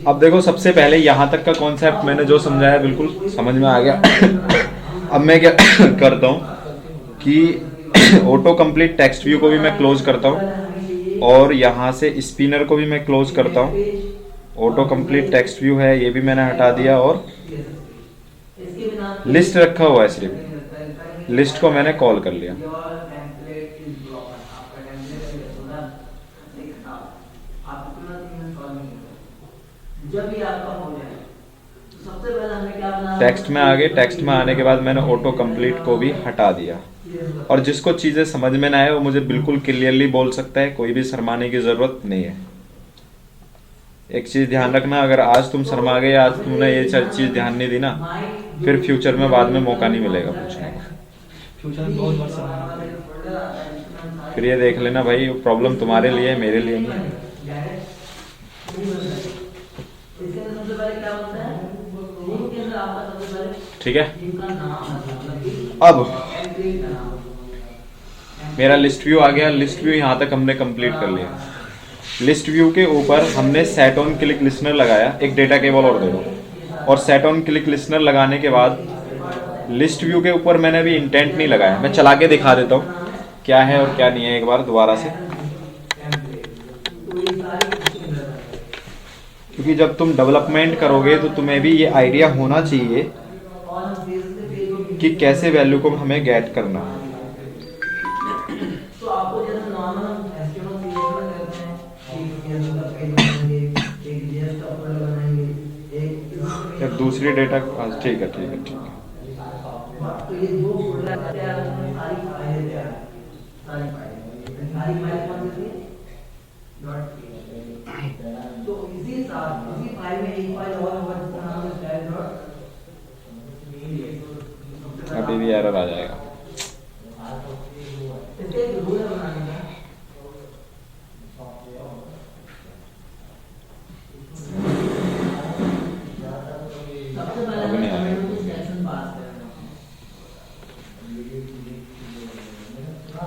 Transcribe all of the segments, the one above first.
अब देखो, सबसे पहले यहाँ तक का कॉन्सेप्ट मैंने जो समझाया बिल्कुल समझ में आ गया। अब मैं क्या करता हूँ कि ऑटो कंप्लीट टेक्स्ट व्यू को भी मैं क्लोज करता हूँ और यहाँ से स्पिनर को भी मैं क्लोज करता हूँ। ऑटो कंप्लीट टेक्स्ट व्यू है ये भी मैंने हटा दिया और लिस्ट रखा हुआ है, सिर्फ लिस्ट को मैंने कॉल कर लिया। टेक्स्ट में आ गए, टेक्स्ट में आने के बाद मैंने ऑटो कंप्लीट को भी हटा दिया और जिसको चीजें समझ में ना आए वो मुझे बिल्कुल क्लियरली बोल सकता है, कोई भी शर्माने की जरूरत नहीं है। एक चीज ध्यान रखना, अगर आज तुम शर्मा गए, आज तुमने ये चीज ध्यान नहीं दी ना, फिर फ्यूचर में बाद में मौका नहीं मिलेगा पूछने का। फ्यूचर में बहुत बार सवाल फिर ये देख लेना भाई, प्रॉब्लम तुम्हारे लिए है, मेरे लिए नहीं है। ठीक है, अब मेरा लिस्ट व्यू आ गया। लिस्ट व्यू यहाँ तक हमने कंप्लीट कर लिया। लिस्ट व्यू के ऊपर हमने सेट ऑन क्लिक लिसनर लगाया। एक डेटा केबल और दे दो। और सेट ऑन क्लिक लिसनर लगाने के बाद लिस्ट व्यू के ऊपर मैंने अभी इंटेंट नहीं लगाया। मैं चला के दिखा देता हूँ क्या है और क्या नहीं है एक बार दोबारा से, क्योंकि जब तुम डेवलपमेंट करोगे तो तुम्हें भी ये आइडिया होना चाहिए कि कैसे वैल्यू को हमें गेट करना। फिर दूसरी डेटा, ठीक है ठीक है ठीक है। अभी भी एरर आ जाएगा। अब नहीं आएगा।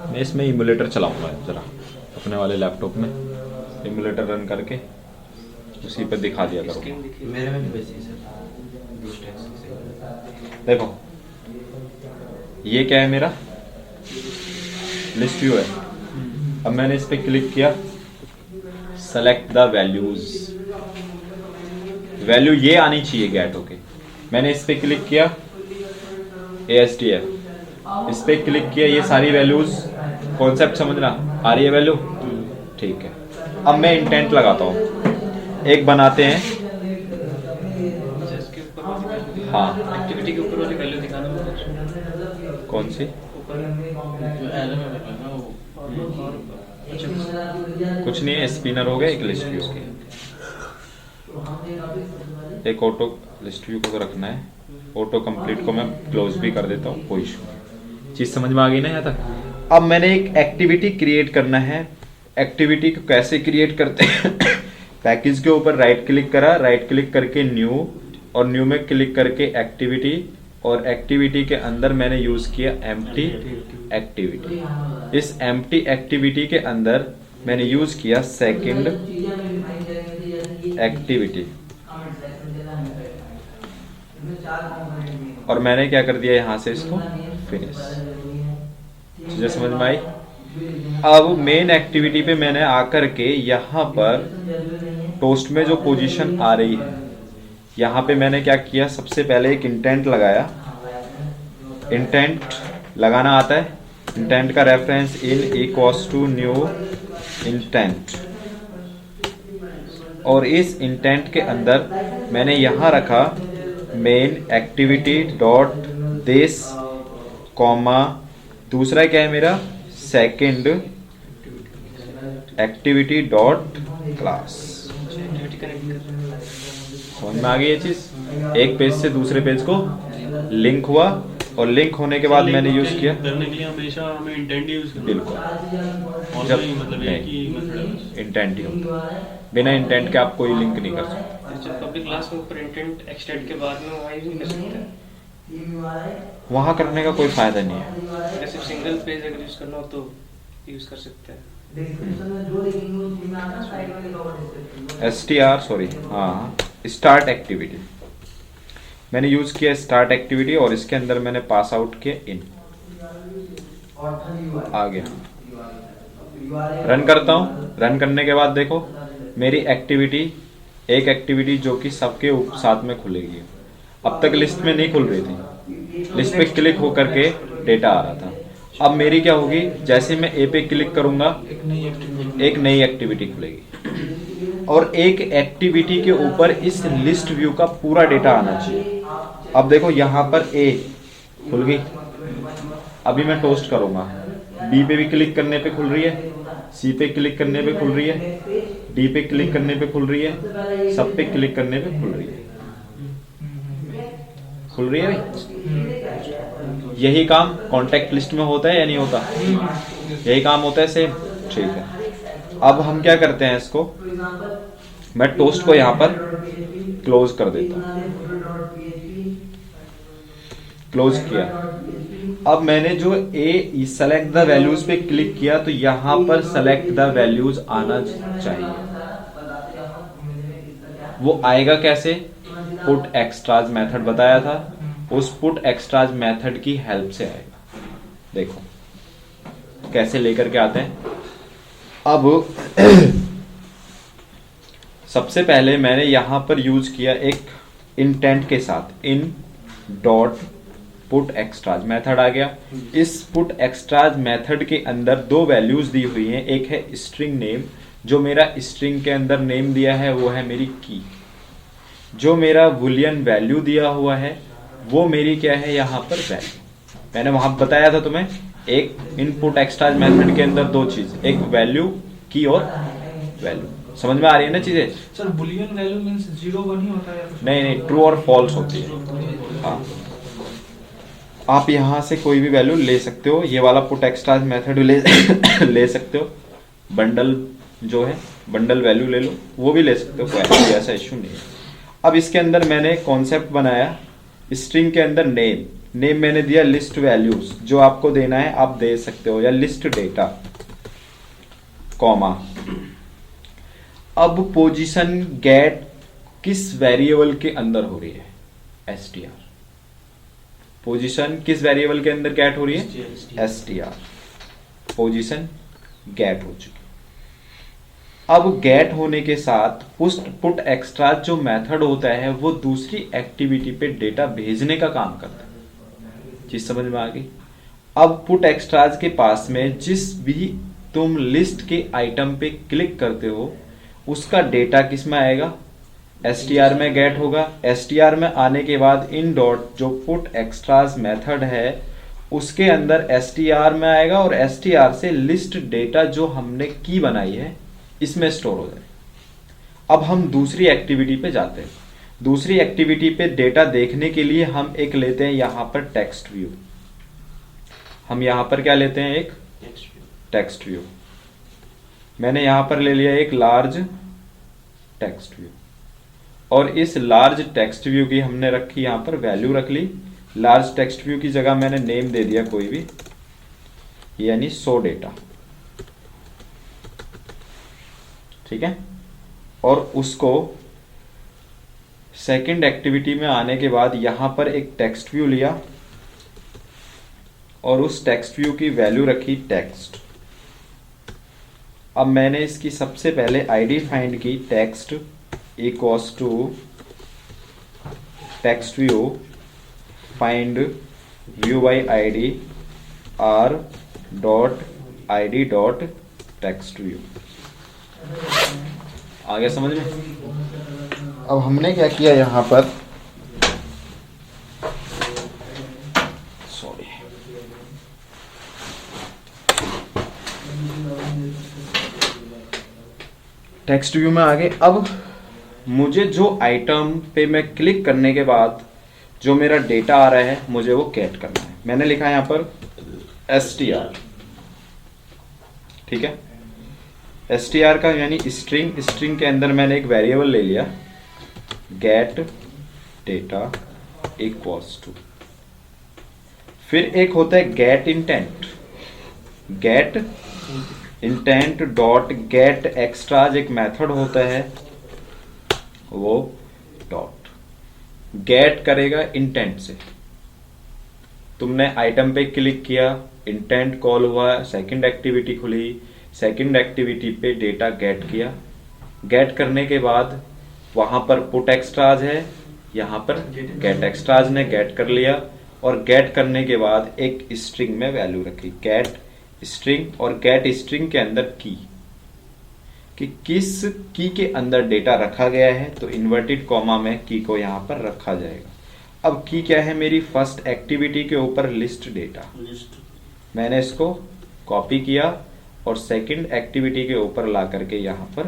मैं इसमें इमुलेटर चलाऊंगा जरा अपने वाले लैपटॉप में, इमुलेटर रन करके उसी पे दिखा दिया करूँगा। मेरे में भी बेसिक है। देखो ये क्या है, मेरा लिस्ट व्यू है। अब मैंने इस पे क्लिक किया, सेलेक्ट द वैल्यूज, वैल्यू ये आनी चाहिए गेट होके। मैंने इस पे क्लिक किया, ASDF, इस पे क्लिक किया, ये सारी वैल्यूज, कॉन्सेप्ट समझना आ रही है वैल्यू, ठीक है। अब मैं इंटेंट लगाता हूँ, एक बनाते हैं, हाँ एक्टिविटी के ऊपर वाली वैल्यू दिखाना मुझे। कौन सी, कुछ नहीं है, स्पिनर हो गया, एक लिस्ट व्यू, एक ऑटो लिस्ट व्यू को तो रखना है, ऑटो कंप्लीट को मैं क्लोज भी कर देता हूँ, कोई इशू नहीं। चीज समझ में आ गई ना यहाँ तक। अब मैंने एक एक्टिविटी क्रिएट करना है। एक्टिविटी को कैसे क्रिएट करते हैं पैकेज के ऊपर राइट क्लिक करा, राइट क्लिक करके न्यू, और न्यू में क्लिक करके एक्टिविटी, और एक्टिविटी के अंदर मैंने यूज किया एम्प्टी एक्टिविटी। इस एम्प्टी एक्टिविटी के अंदर मैंने यूज किया सेकंड एक्टिविटी, और मैंने क्या कर दिया यहां से इसको फिनिश। चीजें समझ में आई। अब मेन एक्टिविटी पे मैंने आकर के यहाँ पर टोस्ट में जो पोजीशन आ रही है, यहाँ पे मैंने क्या किया, सबसे पहले एक इंटेंट लगाया। इंटेंट लगाना आता है, इंटेंट का reference in equals to new intent, और इस इंटेंट के अंदर मैंने यहाँ रखा main activity dot this comma, दूसरा क्या है मेरा सेकंड एक्टिविटी डॉट क्लास। समझ में आ गई ये चीज। एक पेज से दूसरे पेज को लिंक हुआ, और लिंक होने के बाद मैंने यूज किया करने के लिए हमेशा हमें इंटेंट यूज करना। बिल्कुल, जब मतलब एक ही मतलब इंटेंट ही होता है, बिना इंटेंट के आप कोई लिंक नहीं कर सकते। जब पब्लिक क्लास में ऊपर इंटेंट एक्सटेंड के बाद में वहाँ यूज नहीं कर सकते, वहां करने का कोई फायदा नहीं है। सिर्फ सिंगल पेज अगर यूज करना हो तो यूज कर सकते हैं। डिस्क्रिप्शन में जो लिखेंगे उसी में आता साइड में लिखा हुआ डिस्क्रिप्शन STR सॉरी, हाँ, स्टार्ट एक्टिविटी मैंने यूज किया स्टार्ट एक्टिविटी, और इसके अंदर मैंने पास आउट किया इन, आ गया। रन करता हूँ, रन करने के बाद देखो मेरी एक्टिविटी, एक एक्टिविटी जो कि सबके साथ में खुलेगी। अब तक लिस्ट में नहीं खुल रही थी, लिस्ट पे क्लिक होकर के डेटा आ रहा था। अब मेरी क्या होगी, जैसे मैं ए पे क्लिक करूंगा एक नई एक्टिविटी खुलेगी, और एक एक्टिविटी के ऊपर इस लिस्ट व्यू का पूरा डेटा आना चाहिए। अब देखो यहाँ पर ए खुल गई, अभी मैं टोस्ट करूंगा, बी पे भी क्लिक करने पे खुल रही है, सी पे क्लिक करने पे खुल रही है, डी पे क्लिक करने पे खुल रही है, सब पे क्लिक करने पे खुल रही है, खुल रही है भाई। यही काम कॉन्टेक्ट लिस्ट में होता है या नहीं होता, यही काम होता है सेम, ठीक है। अब हम क्या करते हैं, इसको मैं टोस्ट को यहाँ पर क्लोज कर देता हूँ, क्लोज किया। अब मैंने जो ए सेलेक्ट द वैल्यूज पे क्लिक किया तो यहाँ पर सेलेक्ट द वैल्यूज आना चाहिए। वो आएगा कैसे, पुट एक्स्ट्राज मेथड बताया था, उस पुट एक्स्ट्राज मेथड की हेल्प से आएगा। देखो कैसे लेकर के आते हैं। अब सबसे पहले मैंने यहां पर यूज किया एक इंटेंट के साथ, in dot put extras method आ गया। इस पुट एक्स्ट्राज मेथड के अंदर दो वैल्यूज दी हुई हैं, एक है स्ट्रिंग नेम, जो मेरा स्ट्रिंग के अंदर नेम दिया है वो है मेरी की, जो मेरा बूलियन वैल्यू दिया हुआ है वो मेरी क्या है यहाँ पर वैल्यू। मैंने वहां बताया था तुम्हें, एक इनपुट एक्स्ट्राज मेथड के अंदर दो चीज, एक वैल्यू की और वैल्यू। समझ में आ रही है ना चीजें। सर बुलियन वैल्यू मींस 0 1 ही होता है? नहीं नहीं, ट्रू और फॉल्स होती है। हाँ, आप यहाँ से कोई भी वैल्यू ले सकते हो, ये वाला पुट एक्स्ट्राज मेथड ले सकते हो, बंडल जो है बंडल वैल्यू ले लो, वो भी ले सकते हो, कोई ऐसा इश्यू नहीं है। अब इसके अंदर मैंने कॉन्सेप्ट बनाया, स्ट्रिंग के अंदर नेम मैंने दिया लिस्ट वैल्यूज, जो आपको देना है आप दे सकते हो, या लिस्ट डेटा कॉमा। अब पोजीशन गेट किस वेरिएबल के अंदर हो रही है, str। पोजीशन किस वेरिएबल के अंदर गेट हो रही है, str। पोजीशन गेट हो चुकी। अब गेट होने के साथ पुट एक्स्ट्रा जो मेथड होता है वो दूसरी एक्टिविटी पे डेटा भेजने का काम करता है। चीज समझ में आ गई। अब पुट एक्स्ट्राज के पास में जिस भी तुम लिस्ट के आइटम पे क्लिक करते हो उसका डेटा किस में आएगा, str में गेट होगा। str में आने के बाद इन डॉट जो पुट एक्स्ट्राज मेथड है उसके अंदर str में आएगा, और str से लिस्ट डेटा जो हमने की बनाई है इसमें स्टोर हो जाए। अब हम दूसरी एक्टिविटी पे जाते हैं। दूसरी एक्टिविटी पे डेटा देखने के लिए हम एक लेते हैं यहां पर टेक्स्ट व्यू। हम यहां पर क्या लेते हैं, एक टेक्स्ट व्यू। मैंने यहां पर ले लिया एक लार्ज टेक्स्ट व्यू, और इस लार्ज टेक्स्ट व्यू की हमने रखी यहां पर वैल्यू रख ली। लार्ज टेक्स्ट व्यू की जगह मैंने नेम दे दिया कोई भी, यानी शो डेटा, ठीक है। और उसको सेकंड एक्टिविटी में आने के बाद यहां पर एक टेक्स्ट व्यू लिया और उस टेक्स्ट व्यू की वैल्यू रखी टेक्स्ट। अब मैंने इसकी सबसे पहले आईडी फाइंड की, text equals to text view find view by ID R dot ID dot text view. आ गया समझ में। अब हमने क्या किया यहां पर, सॉरी, टेक्स्ट व्यू में आ गए। अब मुझे जो आइटम पे मैं क्लिक करने के बाद जो मेरा डेटा आ रहा है मुझे वो गेट करना है। मैंने लिखा यहां पर str, ठीक है। str का यानी स्ट्रिंग के अंदर मैंने एक वेरिएबल ले लिया, गेट डेटा इक्वल्स टू, फिर एक होता है get intent, get intent dot get extras एक मेथड होता है, वो डॉट गेट करेगा इंटेंट से। तुमने आइटम पे क्लिक किया, इंटेंट कॉल हुआ, सेकंड एक्टिविटी खुली, सेकंड एक्टिविटी पे डेटा गेट किया। गेट करने के बाद वहां पर पुट एक्स्ट्राज है, यहां पर गेट एक्स्ट्राज ने गेट कर लिया, और गेट करने के बाद एक स्ट्रिंग में वैल्यू रखी, गेट स्ट्रिंग, और गेट स्ट्रिंग के अंदर की कि किस की के अंदर डेटा रखा गया है, तो इन्वर्टेड कॉमा में की को यहां पर रखा जाएगा। अब की क्या है मेरी, फर्स्ट एक्टिविटी के ऊपर लिस्ट डेटा, मैंने इसको कॉपी किया और सेकंड एक्टिविटी के ऊपर ला करके यहां पर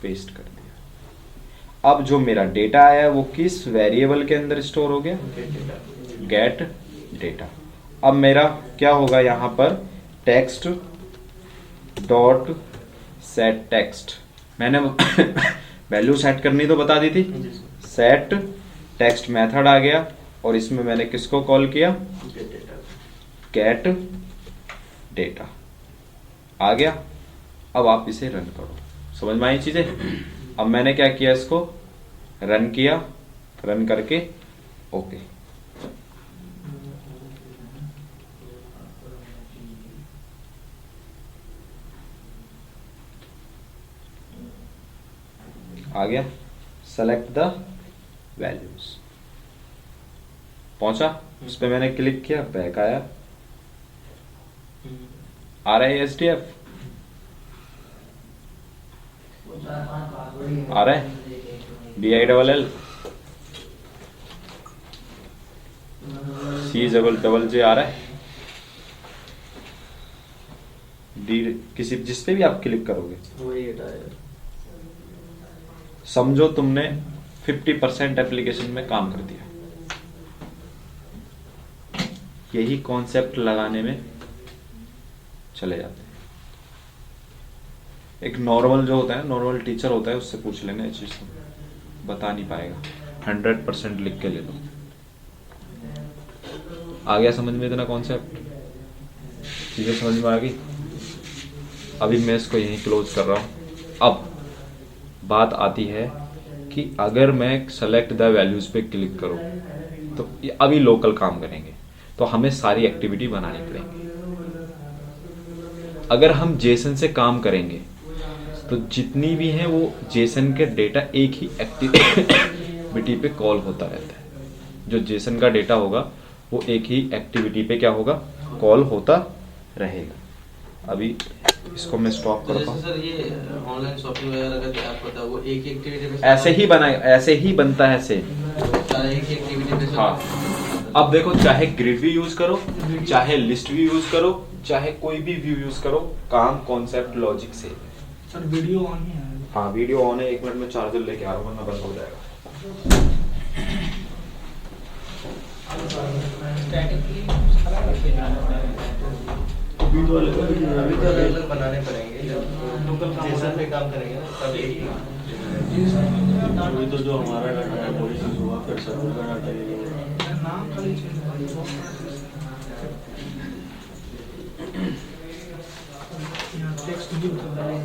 पेस्ट कर दिया। अब जो मेरा डेटा आया वो किस वेरिएबल के अंदर स्टोर हो गया, गेट डेटा। अब मेरा क्या होगा, यहां पर टेक्स्ट डॉट सेट टेक्स्ट, मैंने वैल्यू सेट करनी तो बता दी थी, सेट टेक्स्ट मेथड आ गया, और इसमें मैंने किसको कॉल किया, गेट डेटा आ गया। अब आप इसे रन करो, समझ में आई चीजें। अब मैंने क्या किया, इसको रन किया, रन करके ओके। आ गया, सेलेक्ट द वैल्यूज, पहुंचा, उस पर मैंने क्लिक किया, बैक आया, आ रहा है SDF, आ रहा है DILL CJJ आ रहा है, डी किसी जिस पे भी आप क्लिक करोगे, समझो तुमने 50% एप्लीकेशन में काम कर दिया। यही कॉन्सेप्ट लगाने में चले जाते हैं। एक नॉर्मल जो होता है, नॉर्मल टीचर होता है, उससे पूछ लेना, ये चीज बता नहीं पाएगा, 100% लिख के ले लो। आ गया समझ में इतना कॉन्सेप्ट, चीजें समझ में आ गई। अभी मैं इसको यहीं क्लोज कर रहा हूं। अब बात आती है कि अगर मैं सेलेक्ट द वैल्यूज पे क्लिक करूं तो अभी लोकल काम करेंगे, तो हमें सारी एक्टिविटी बनानी पड़ेगी। अगर हम जेसन से काम करेंगे तो जितनी भी हैं वो जेसन के डेटा एक ही एक्टिविटी पे कॉल होता रहता है। जो जेसन का डेटा होगा वो एक ही एक्टिविटी पे क्या होगा, कॉल होता रहेगा। अभी इसको मैं स्टॉप करता हूँ। सर ये ऑनलाइन शॉपिंग वगैरह का आप पता, वो एक एक्टिविटी पे ऐसे ही बनाए, ऐसे ही बनता है सेम, सारा एक एक्टिविटी पे। हाँ, अब देखो, चाहे ग्रिड भी यूज करो, चाहे लिस्ट भी यूज करो, चाहे कोई भी व्यू यूज करो, काम कॉन्सेप्ट लॉजिक से। सर वीडियो ऑन ही है। हाँ वीडियो ऑन है, 1 मिनट में चार्जर लेके आ रहा हूँ, वरना बंद हो जाएगा। अभी तो अलग बनाने पड़ेंगे, जब लोकल काम पे काम करेंगे ना तब एक अभी तो जो हमारा डाटा है पॉलिसी हुआ, फिर सर्वर का डाटा ये नाम खाली चेंज कर यहाँ टेक्स्ट भी होता है।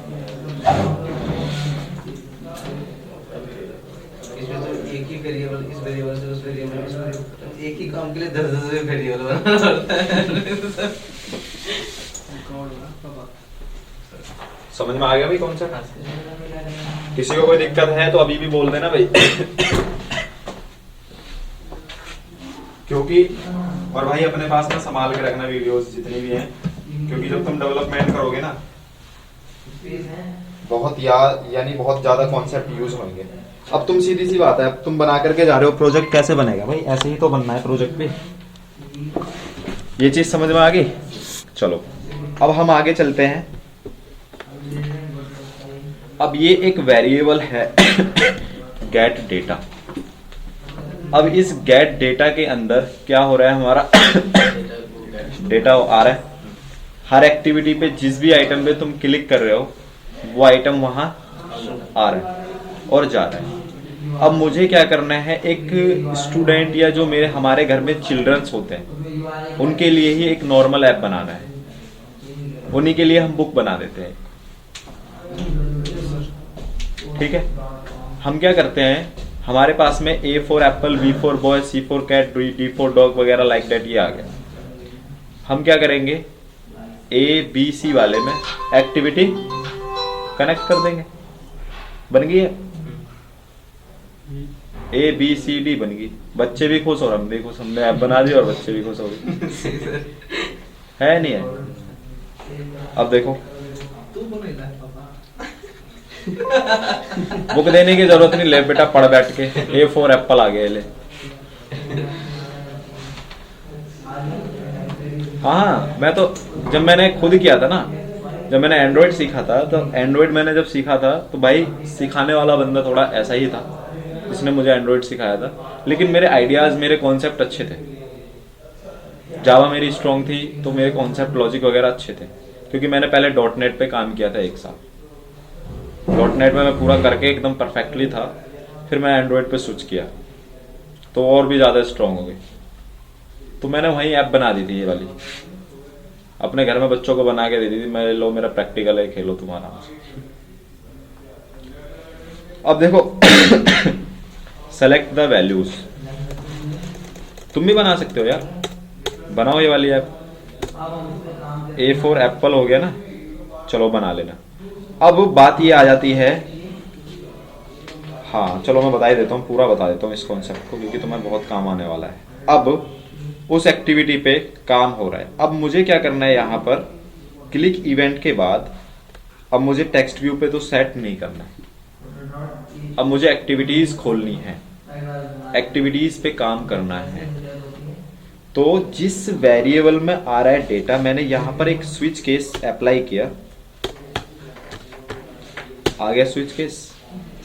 इसमें तो एक ही वेरिएबल, इस वेरिएबल से उस वेरिएबल, इसमें एक ही काम के लिए 10 वेरिएबल बनाना पड़ता है। समझ में आ गया भाई कॉन्सेप्ट? किसी को कोई दिक्कत है तो अभी भी बोल देना भाई। क्योंकि और भाई अपने पास ना संभाल के रखना वीडियोस जितनी भी हैं, क्योंकि जब तुम डेवलपमेंट करोगे ना बहुत यानी बहुत ज्यादा कॉन्सेप्ट यूज होंगे। अब तुम सीधी सी बात है, अब तुम बना करके जा रहे हो, प्रोजेक्ट कैसे बनेगा भाई? ऐसे ही तो बनना है प्रोजेक्ट पे। ये चीज समझ में आ गई? चलो अब हम आगे चलते हैं। अब ये एक वेरिएबल है गेट डेटा। अब इस गेट डेटा के अंदर क्या हो रहा है, हमारा डेटा आ रहा है। हर एक्टिविटी पे जिस भी आइटम पे तुम क्लिक कर रहे हो वो आइटम वहां आ रहा है और जा रहा है। अब मुझे क्या करना है, एक स्टूडेंट या जो हमारे घर में चिल्ड्रंस होते हैं उनके लिए ही एक नॉर्मल ऐप बनाना है। उन्हीं के लिए हम बुक बना देते हैं। ठीक है, हम क्या करते हैं, हमारे पास में A for apple, B for boy, C for cat, D for dog वगैरह लाइक दैट ये आ गया। हम क्या करेंगे, A B C वाले में एक्टिविटी कनेक्ट कर देंगे, बन गई है A B C D बन गई। बच्चे भी खुश और हम भी खुश, हमने ऐप बना दी और बच्चे भी खुश हो गए। है नहीं है? अब देखो तू बनेगा पापा। बुक देने की जरूरत नहीं, ले बेटा पढ़ बैठ के। A फॉर एप्पल आ गया, ले। हाँ, मैं तो जब मैंने खुद किया था ना, जब मैंने एंड्रॉइड सीखा था, तो एंड्रॉइड मैंने जब सीखा था तो भाई सिखाने वाला बंदा थोड़ा ऐसा ही था जिसने मुझे एंड्रॉइड सिखाया था, लेकिन मेरे आइडियाज, मेरे कॉन्सेप्ट अच्छे थे। जावा मेरी स्ट्रॉन्ग थी तो मेरे कॉन्सेप्ट, लॉजिक वगैरह अच्छे थे, क्योंकि मैंने पहले .NET पे काम किया था 1 साल। .NET में मैं पूरा करके एकदम परफेक्टली था, फिर मैं एंड्रॉइड पे स्विच किया तो और भी ज़्यादा स्ट्रॉन्ग हो गई। तो मैंने वहीं ऐप बना दी थी ये वाली, अपने घर में बच्चों को बना के दे दी थी, मैं लो मेरा प्रैक्टिकल है, खेलो तुम्हारा। अब देखो सेलेक्ट द वैल्यूज, तुम भी बना सकते हो यार, बनाओ ये वाली ऐप। A फॉर एप्पल हो गया ना, चलो बना लेना। अब बात ये आ जाती है, हाँ चलो मैं बता ही देता हूँ, पूरा बता देता हूँ इस कॉन्सेप्ट को, क्योंकि तुम्हें बहुत काम आने वाला है। अब उस एक्टिविटी पे काम हो रहा है, अब मुझे क्या करना है, यहाँ पर क्लिक इवेंट के बाद अब मुझे टेक्स्ट व्यू पे तो सेट नहीं करना है, अब मुझे एक्टिविटीज खोलनी है, एक्टिविटीज पे काम करना है। तो जिस वेरिएबल में आ रहा है डेटा, मैंने यहाँ पर एक स्विच केस अप्लाई किया, आ गया स्विच केस,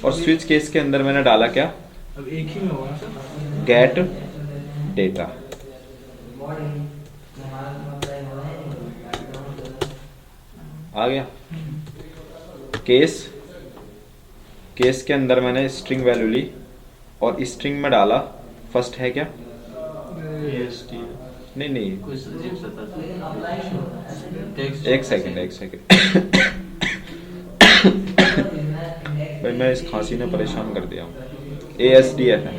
और स्विच केस के अंदर मैंने डाला क्या, अब एक ही में होगा सर। Gate data. आ गया केस, केस के अंदर मैंने स्ट्रिंग वैल्यू ली और स्ट्रिंग में डाला, फर्स्ट है क्या, AST नहीं नहीं, कुछ अजीब सा था। एक सेकंड भाई मैं इस खांसी ने परेशान कर दिया हूँ। ASDF है,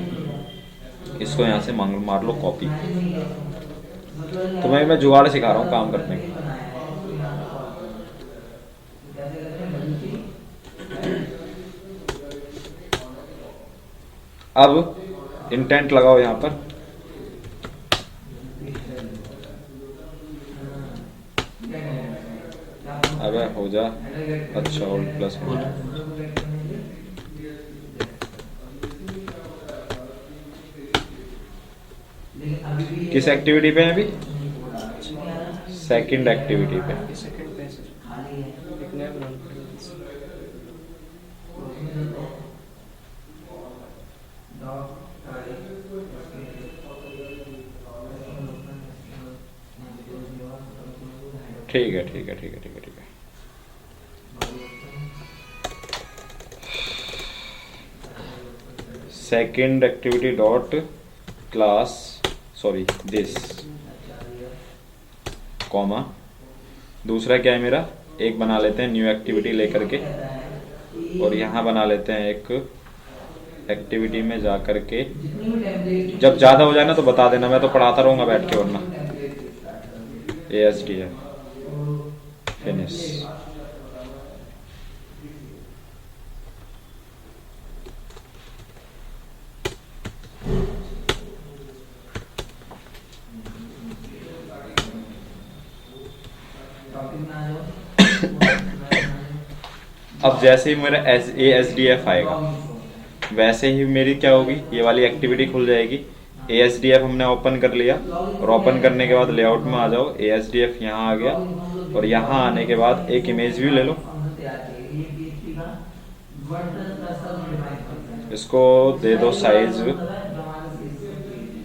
इसको यहाँ से मार लो कॉपी। तो मैं जुगाड़ सिखा रहा हूँ काम करने की। अब इंटेंट लगाओ यहाँ पर, अबे हो जा, अच्छा ऑल्ट प्लस किस एक्टिविटी पे है अभी, सेकंड एक्टिविटी पे। सेकंड पे सर एक नया बनाना पड़ेगा। ठीक है। Second activity dot class, sorry this, comma, दूसरा क्या है मेरा, एक बना लेते हैं न्यू एक्टिविटी लेकर के, और यहाँ बना लेते हैं एक एक्टिविटी में जा करके, जब ज्यादा हो जाए ना तो बता देना, मैं तो पढ़ाता रहूंगा बैठ के, वरना ASDF फिनिश। अब जैसे ही मेरा ASDF आएगा, वैसे ही मेरी क्या होगी, ये वाली एक्टिविटी खुल जाएगी। ASDF हमने ओपन कर लिया, और ओपन करने के बाद लेआउट में आ जाओ, ASDF यहाँ आ गया, और यहाँ आने के बाद एक इमेज व्यू ले लो, इसको दे दो साइज,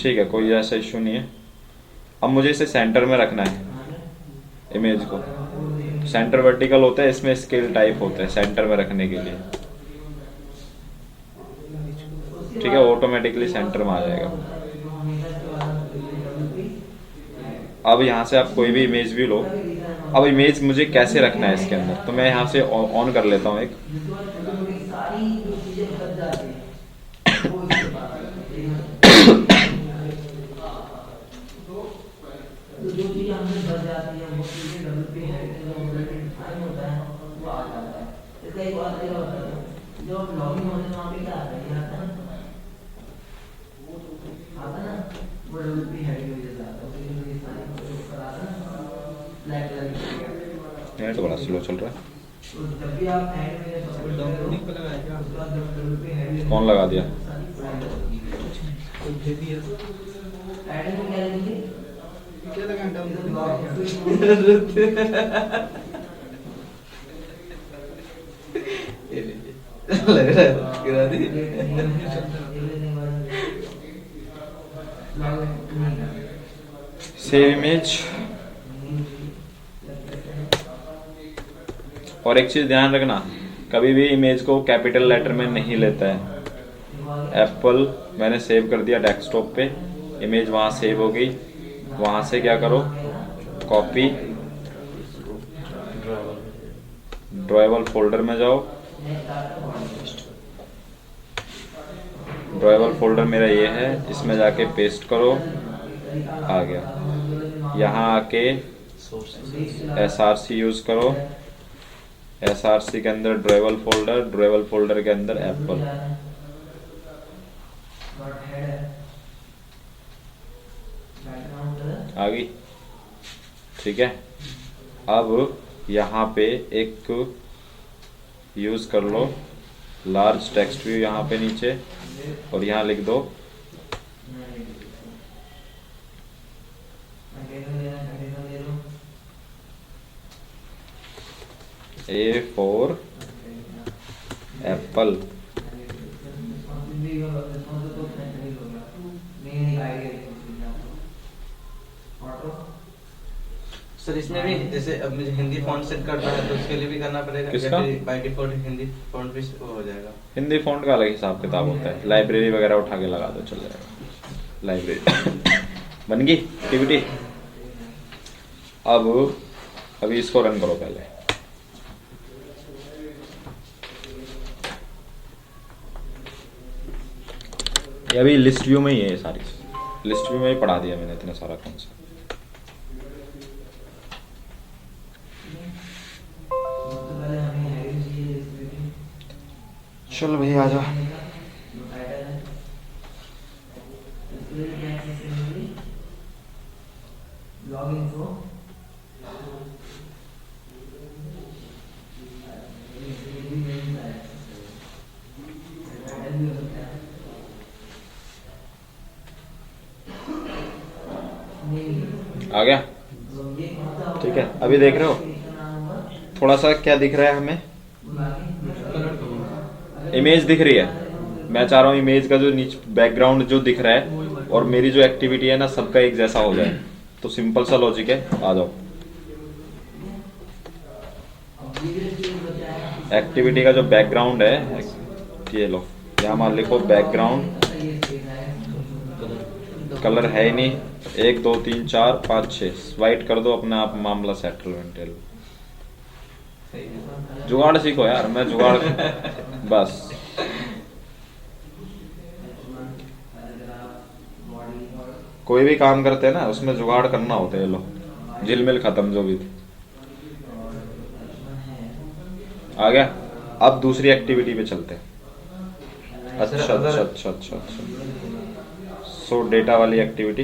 ठीक है, कोई ऐसा इशू नहीं है। अब मुझे इसे सेंटर में रखना है, इमेज को। सेंटर वर्टिकल होता है, इसमें स्केल टाइप होता है सेंटर में रखने के लिए, ठीक है, ऑटोमेटिकली सेंटर में आ जाएगा। अब यहाँ से आप कोई भी इमेज व्यू लो, अब इमेज मुझे कैसे रखना है इसके अंदर, तो मैं यहाँ से ऑन कर लेता हूँ एक। सारी जो चीजें बच जाती हैं वो इसके पास है। तो जो चीजें हमसे बच जाती हैं वो चीजें डबल पे है टाइम होता है वो आ जाता है। इसका एक बात ये होता है जो लॉगिन होने वहाँ पे क्या आता है, ये आता है वो डबल पे है की वजह से आता है, उसके लिए सारी ऊपर आता है ब्लैक कलर की। नेट बड़ा स्लो चल रहा है। तो जब भी आप ऐड में सबमिट डाउनलोडिंग पे लगाया क्या? उसके बाद जब डबल पे है कौन लगा दिया? कोई दे दिया ऐड में क्या लेंगे क्या लगा डाउनलोडिंग ये लीजिए लग रहा है गिरा दी सेव इमेज। और एक चीज ध्यान रखना, कभी भी इमेज को कैपिटल लेटर में नहीं लेता है। एप्पल मैंने सेव कर दिया डेस्कटॉप पे, इमेज वहां सेव हो गई। वहां से क्या करो, कॉपी, ड्राइवर फोल्डर में जाओ। ड्राइवर फोल्डर मेरा ये है, इसमें जाके पेस्ट करो, आ गया। यहाँ आके SRC यूज करो। SRC के अंदर ड्राइवर फोल्डर के अंदर एप्पल। आ गई, ठीक है। अब यहाँ पे एक यूज कर लो लार्ज टेक्स्ट व्यू यहाँ पे नीचे, और यहाँ लिख दो A for एप्पल। सर इसमें भी जैसे अब मुझे हिंदी फॉन्ट सेट करना है तो उसके लिए भी करना पड़ेगा, किसका? या फिर बाय डिफॉल्ट हिंदी फॉन्ट भी वो हो जाएगा? हिंदी फॉन्ट का अलग हिसाब किताब होता है, लाइब्रेरी वगैरह उठा के लगा दो चल जाएगा। लाइब्रेरी बन गई एक्टिविटी। अब अभी इसको रन करो पहले। ये अभी लिस्ट व्यू में ही है, सारी लिस्ट व्यू में ही पढ़ा दिया मैंने इतना सारा कॉन्सेप्ट। चल भाई आजा। लॉगिन को आ गया, ठीक है। अभी देख रहे हो थोड़ा सा क्या दिख रहा है हमें, इमेज दिख रही है। मैं चाह रहा हूँ इमेज का जो नीचे बैकग्राउंड जो दिख रहा है और मेरी जो एक्टिविटी है ना, सबका एक जैसा हो जाए। तो सिंपल सा लॉजिक है, आ जाओ। एक्टिविटी का जो बैकग्राउंड है, ये लो, यहाँ मान लिखो बैकग्राउंड। कलर है ही नहीं, 1 2 3 4 5 6 वाइट कर दो, अपने आप मामला सेटलमेंट। जुगाड़ सीखो यार, मैं जुगाड़ बस। कोई भी काम करते हैं ना उसमें जुगाड़ करना होता है। लो झिलमिल खत्म जो भी थी। आ गया। अब दूसरी एक्टिविटी पे चलते हैं। अच्छा। सो डेटा वाली एक्टिविटी।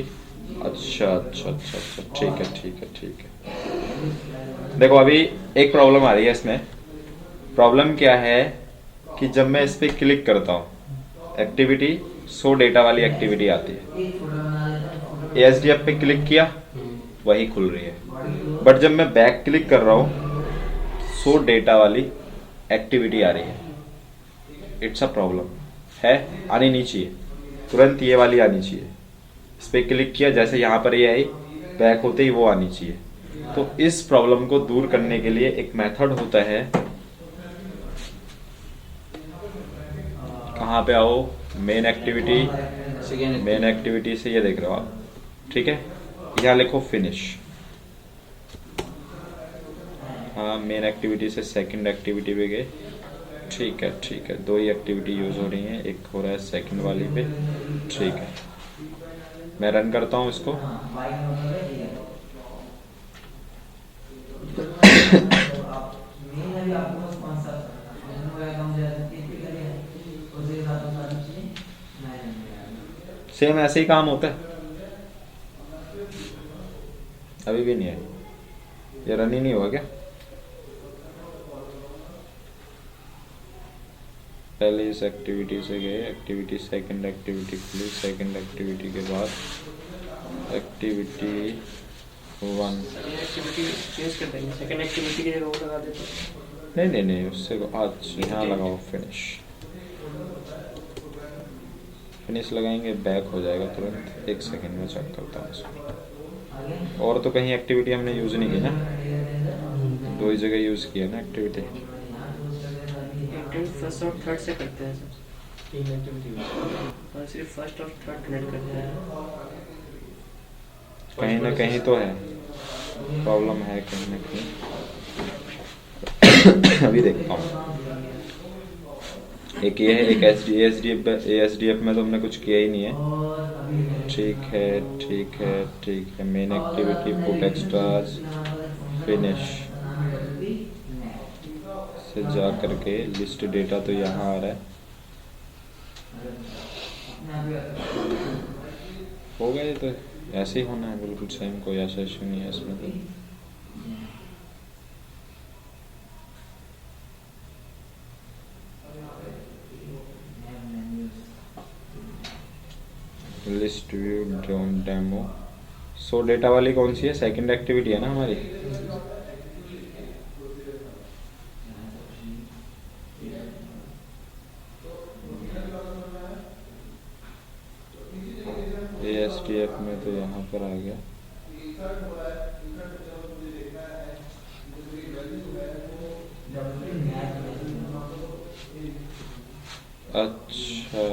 अच्छा, ठीक है। देखो अभी एक प्रॉब्लम आ रही है इसमें। प्रॉब्लम क्या है कि जब मैं इस पे क्लिक करता हूँ, एक्टिविटी सो डेटा वाली एक्टिविटी आती है। ASDF पे क्लिक किया, वही खुल रही है। बट जब मैं बैक क्लिक कर रहा हूँ, सो डेटा वाली एक्टिविटी आ रही है। इट्स अ प्रॉब्लम है, आनी नहीं चाहिए, तुरंत ये वाली आनी चाहिए। इस पे क्लिक किया, जैसे यहाँ पर ये आई, बैक होते ही वो आनी चाहिए। तो इस प्रॉब्लम को दूर करने के लिए एक मेथड होता है। कहाँ पे आओ, मेन एक्टिविटी से ये देख रहे हो आप, ठीक है। यहाँ लिखो फिनिश। हाँ मेन एक्टिविटी से सेकंड एक्टिविटी पे गए। ठीक है, दो ही एक्टिविटी यूज़ हो रही हैं, एक हो रहा है सेकंड वाली पे। ठीक है, मैं रन करता हूँ इसको। बाइक मतलब है ये मेन अभी आपको बस कौन सा काम जैसे कितनी करिए उसके साथ सारी चीजें नहीं सेम ऐसे ही काम होता है। अभी भी नहीं है, ये रन ही नहीं हुआ क्या? पहले इस एक्टिविटी से गए, एक्टिविटी सेकंड एक्टिविटी खुली, सेकंड एक्टिविटी के बाद एक्टिविटी 1। एक्टिविटी चेंज कर देंगे, सेकंड एक्टिविटी की जगह वो लगा देते हैं। नहीं उससे आज यहाँ लगाओ फिनिश लगाएंगे, बैक हो जाएगा तुरंत। 1 सेकंड में चेक करता हूँ इसको। और तो कहीं एक्टिविटी हमने यूज़ नहीं की ना, 2 ही जगह यूज़ किया ना एक्टिविटी। इंटेंट फर्स्ट और थर्ड से करते हैं सब, 3 एक्टिविटी और सिर्फ फर्स्ट और थर्ड कनेक्ट करते हैं। कहीं ना कहीं तो है प्रॉब्लम, है कहीं ना कहीं। अभी देखता हूँ। एक ये है, एक ASDF में तो हमने कुछ किया ही नहीं है। ठीक है। Main activity put extras finish से जा करके लिस्ट डेटा तो यहाँ आ रहा है। हो गया, ये तो ऐसे ही होना है बिल्कुल सेम, कोई ऐसा इशू नहीं है इसमें तो। List view demo. सो डेटा वाली कौन सी है? सेकंड एक्टिविटी है ना हमारी। ASDF में तो यहाँ पर आ गया। अच्छा,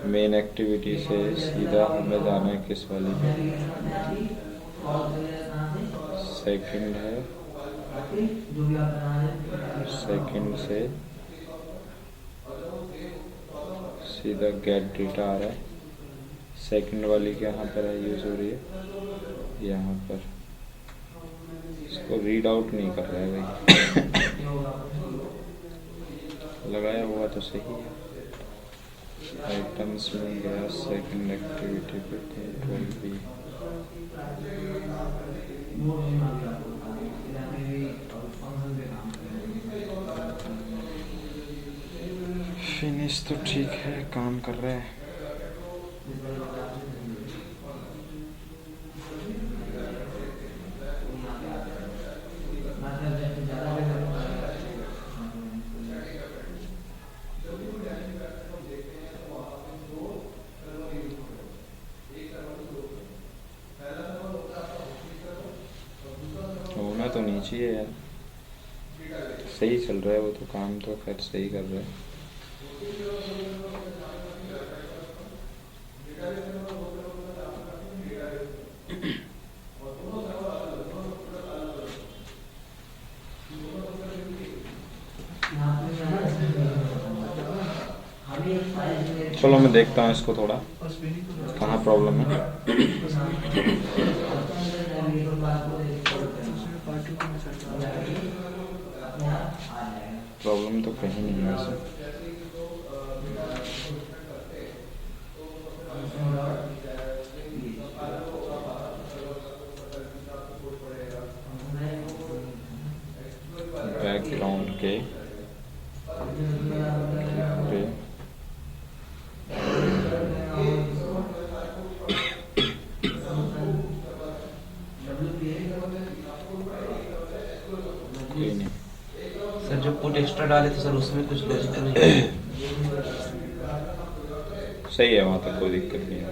मेन एक्टिविटी से सीधा हमें जाना है किस वाली पे? सेकंड है, सेकंड से सीधा गेट डेटा आ रहा है। सेकंड वाली के यहाँ पर यूज़ हो रही है, यहाँ पर। इसको रीड आउट नहीं कर रहा है भाई। लगाया हुआ तो सही है। आइटम्स में गया, सेकंड एक्टिविटी पे कंट्रोल भी। फिनिश तो ठीक है, काम कर रहा है। होना तो नहीं चाहिए यार, सही चल रहा है वो तो, काम तो खैर सही कर रहा है। चलो मैं देखता हूँ इसको थोड़ा, कहाँ प्रॉब्लम है। प्रॉब्लम तो कहीं नहीं है वैसे। बैकग्राउंड के पे कोई नहीं। सर जो पुट एक्स्ट्रा डाले थे सर उसमें कुछ लॉजिक नहीं है। सही है, वहाँ तक कोई दिक्कत नहीं है।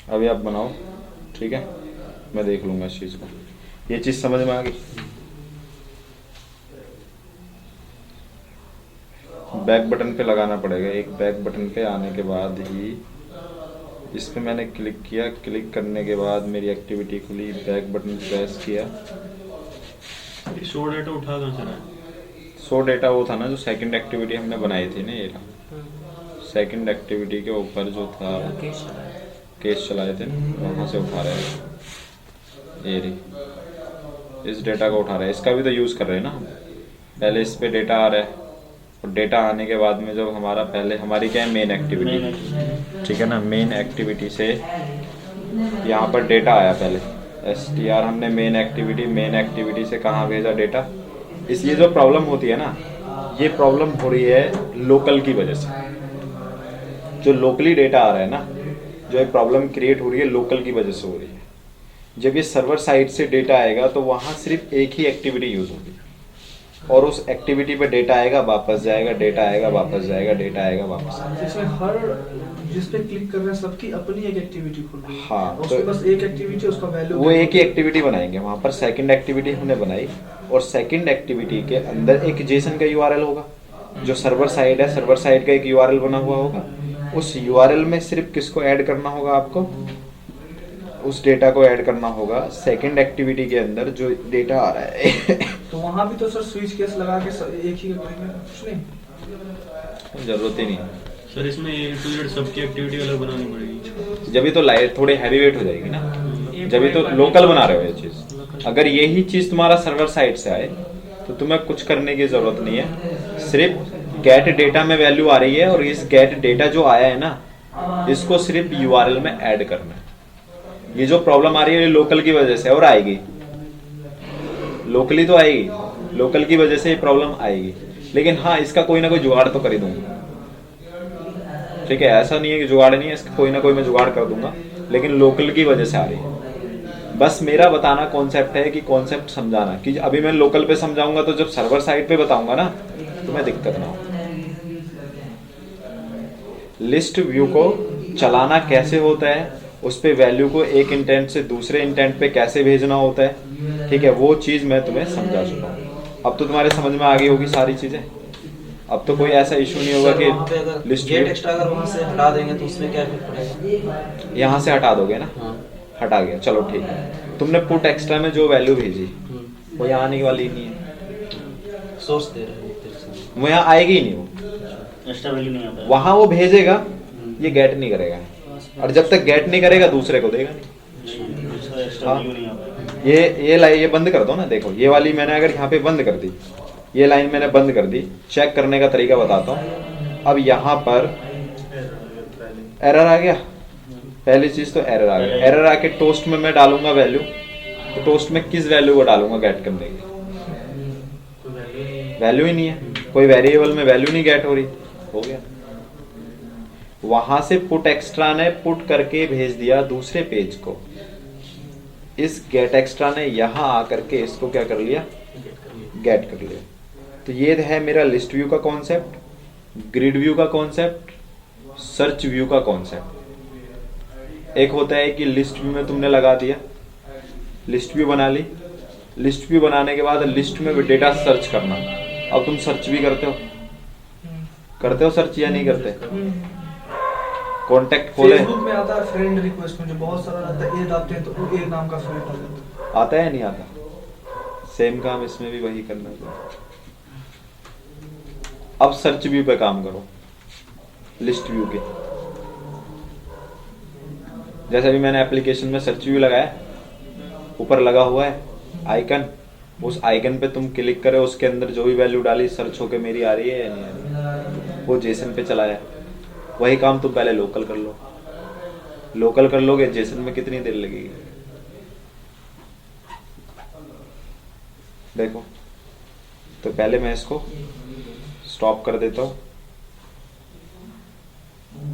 अभी आप बनाओ, ठीक है, मैं देख लूँगा इस चीज़ को। ये चीज़ समझ में आ गई? बैक बटन पे लगाना पड़ेगा। एक बैक बटन पे आने के बाद ही इस पे मैंने क्लिक किया, क्लिक करने के बाद मेरी एक्टिविटी खुली, बैक बटन प्रेस किया। ये शो डेटा उठा कहाँ से रहा है? सो डेटा वो था ना जो सेकंड एक्टिविटी हमने बनाई थी ना, ये रहा सेकंड एक्टिविटी के ऊपर जो था केस चला है। केस चलाए थे ना, वहाँ से उठा रहे हैं। ये रही, इस डेटा को उठा रहे हैं। इसका भी तो यूज़ कर रहे हैं ना हम। पहले इस पे डेटा आ रहा है और डेटा आने के बाद में जब हमारा पहले हमारी क्या है मेन एक्टिविटी, ठीक है ना, मेन एक्टिविटी से यहाँ पर डेटा आया पहले str, हमने मेन एक्टिविटी से कहाँ भेजा डेटा। इस ये जो प्रॉब्लम होती है ना, ये प्रॉब्लम हो रही है लोकल की वजह से। जो लोकली डेटा आ रहा है ना, जो एक प्रॉब्लम क्रिएट हो रही है लोकल की वजह से हो रही है। जब ये सर्वर साइड से डेटा आएगा तो वहाँ सिर्फ एक ही एक्टिविटी यूज होगी और उस एक्टिविटी पे डेटा आएगा वापस जाएगा, डेटा आएगा वापस जाएगा, डेटा आएगा वापस आएगा। इसमें हर जिस पे क्लिक कर रहे हैं सबकी अपनी एक एक्टिविटी खुल रही है। हाँ, उसमें तो बस एक एक्टिविटी, उसका वैल्यू वो एक ही एक्टिविटी बनाएंगे। वहाँ पर सेकंड एक्टिविटी हमने बनाई और सेकंड एक्टिविटी के अंदर एक जेसन का यूआरएल होगा जो सर्वर साइड है, सर्वर साइड का एक यूआरएल बना हुआ होगा। उस यूआरएल में सिर्फ किसको ऐड करना होगा आपको, उस डेटा को ऐड करना होगा सेकंड एक्टिविटी के अंदर जो डेटा आ रहा है। तो वहाँ भी तो सर स्विच केस लगा के एक ही करेंगे, कुछ नहीं जरूरत ही नहीं है सर, इसमें A to Z सबकी एक्टिविटी अलग बनानी पड़ेगी। जब भी तो लाइट थोड़ी हैवी वेट हो जाएगी ना, जब भी तो लोकल बना रहे हो ये चीज। अगर यही चीज तुम्हारा सर्वर साइड से आए तो तुम्हें कुछ करने की जरूरत नहीं है, सिर्फ गेट डेटा में वैल्यू आ रही है और इस गेट डेटा जो आया है ना, इसको सिर्फ यूआरएल में ऐड करना है। ये जो प्रॉब्लम आ रही है ये लोकल की वजह से और आएगी, लोकली तो आएगी, लोकल की वजह से ये प्रॉब्लम आएगी। लेकिन हाँ, इसका कोई ना कोई जुगाड़ तो कर ही दूंगा, ठीक है। ऐसा नहीं है कि जुगाड़ नहीं है, इसका कोई ना कोई मैं जुगाड़ कर दूंगा, लेकिन लोकल की वजह से आ रही है। बस मेरा बताना कॉन्सेप्ट है कि कॉन्सेप्ट समझाना, कि अभी मैं लोकल पे समझाऊंगा तो जब सर्वर साइड पे बताऊंगा ना तुम्हें दिक्कत ना हो। लिस्ट व्यू को चलाना कैसे होता है, उस पे वैल्यू को एक इंटेंट से दूसरे इंटेंट पे कैसे भेजना होता है, ठीक है, वो चीज मैं तुम्हें समझा चुका हूँ। अब तो तुम्हारे समझ में आ गई होगी सारी चीजें। अब तो कोई ऐसा इशू नहीं होगा कि लिस्ट गेट एक्स्ट्रा अगर वहाँ से हटा देंगे तो उसमें क्या इफेक्ट पड़ेगा? यहाँ से हटा दोगे ना, हाँ। हटा गया, चलो ठीक है। तुमने पुट एक्स्ट्रा में जो वैल्यू भेजी वो यहाँ आने वाली नहीं है, सोच दे रहे हैं तेरे से। वो यहाँ आएगी ही नहीं, वो एक्स्ट्रा वैल्यू नहीं आता है। वहां वो भेजेगा, ये गेट नहीं करेगा, और जब तक गेट नहीं करेगा दूसरे को देगा नहीं। इसका एक्स्ट्रा वैल्यू नहीं आता है। ये लाइन ये बंद कर दो ना, देखो ये वाली मैंने अगर यहाँ पे बंद कर दी, ये लाइन मैंने बंद कर दी। चेक करने का तरीका बताता हूँ। अब यहाँ पर एरर आ गया, पहली चीज तो एरर आ गया। एरर आके टोस्ट में मैं डालूंगा वैल्यू, तो टोस्ट में किस वैल्यू को डालूंगा गेट करने की? वैल्यू ही नहीं है, कोई वेरिएबल में वैल्यू नहीं गेट हो रही, हो गया। वहां से पुट एक्स्ट्रा ने पुट करके भेज दिया दूसरे पेज को, इस गेट एक्स्ट्रा ने यहां आकर के इसको क्या कर लिया, गेट कर लिया। तो ये है मेरा लिस्ट व्यू का कॉन्सेप्ट, ग्रिड व्यू का कॉन्सेप्ट, सर्च व्यू का कॉन्सेप्ट। एक होता है कि लिस्ट व्यू में तुमने लगा दिया, लिस्ट व्यू बना ली, लिस्ट व्यू बनाने के बाद लिस्ट में डेटा सर्च करना। अब तुम सर्च भी करते हो सर्च या नहीं करते? कॉन्टेक्ट खोले, फेसबुक में आता है फ्रेंड रिक्वेस्ट में जो बहुत सारा रहता है, ए डालते हैं तो वो ए नाम का फ्रेंड आ जाता है। आता है नहीं आता? सेम काम इसमें भी वही करना चाहिए। अब सर्च व्यू पे काम करो, लिस्ट व्यू के। जैसे भी मैंने एप्लीकेशन में सर्च व्यू लगाया, ऊपर लगा हुआ है आइकन, उस आइकन पे तुम क्लिक करे, उसके अंदर जो भी वैल्यू डाली सर्च होके मेरी आ रही है या नहीं आ रही, वो जेसन पे चलाया। वही काम तुम पहले लोकल कर लो, लोकल कर लोगे, जेसन में कितनी देर लगेगी देखो। तो पहले मैं इसको स्टॉप कर देता हूँ।